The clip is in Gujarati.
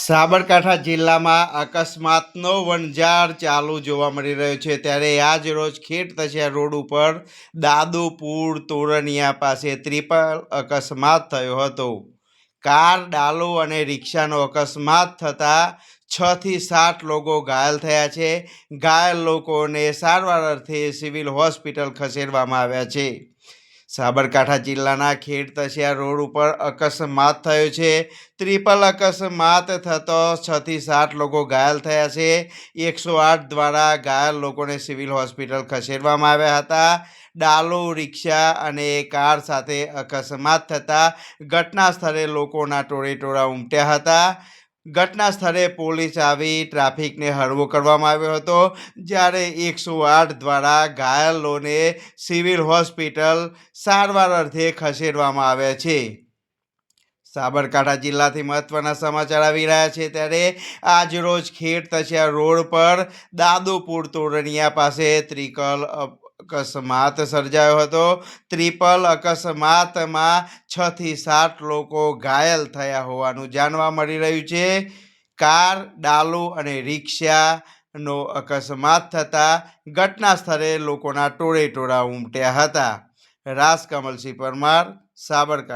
સાબરકાંઠા જિલ્લામાં અકસ્માતનો વણઝાર ચાલુ જોવા મળી રહ્યો છે ત્યારે આજ રોજ ખેડ તસિયા રોડ ઉપર દાદુપુર તોરણિયા પાસે ત્રિપલ અકસ્માત થયો હતો. કાર, ડાલો અને રિક્ષાનો અકસ્માત થતાં 6 થી 7 લોકો ઘાયલ થયા છે. ઘાયલ લોકોને સારવાર અર્થે સિવિલ હોસ્પિટલ ખસેડવામાં આવ્યા છે. સાબરકાંઠા જિલ્લાના ખેડ તસિયા રોડ ઉપર અકસ્માત થયો છે. ત્રિપલ અકસ્માત થતો 6 થી 7 લોકો ઘાયલ થયા છે. 108 દ્વારા ઘાયલ લોકોને સિવિલ હોસ્પિટલ ખસેડવામાં આવ્યા હતા. ડાલો, રિક્ષા અને કાર સાથે અકસ્માત થતાં ઘટના સ્થળે લોકોના ટોળેટોળા ઉમટ્યા હતા. ઘટના સ્થળે પોલીસ આવી ટ્રાફિકને હળવો કરવામાં આવ્યો હતો, જ્યારે 108 દ્વારા ઘાયલોને સિવિલ હોસ્પિટલ સારવાર અર્થે ખસેડવામાં આવ્યા છે. સાબરકાંઠા જિલ્લાથી મહત્વના સમાચાર આવી રહ્યા છે ત્યારે આજરોજ ખેડ તસિયા રોડ પર દાદુપુર તોરણિયા પાસે ત્રિપલ અકસ્માત સર્જાયો હતો. ત્રિપલ અકસ્માતમાં 6 થી 7 લોકો ઘાયલ થયા હોવાનું જાણવા મળી રહ્યું છે. કાર, ડાલો અને રિક્ષાનો અકસ્માત થતાં ઘટના સ્થળે લોકોના ટોળેટોળા ઉમટ્યા હતા. રાજકમલસિંહ પરમાર, સાબરકાંઠા.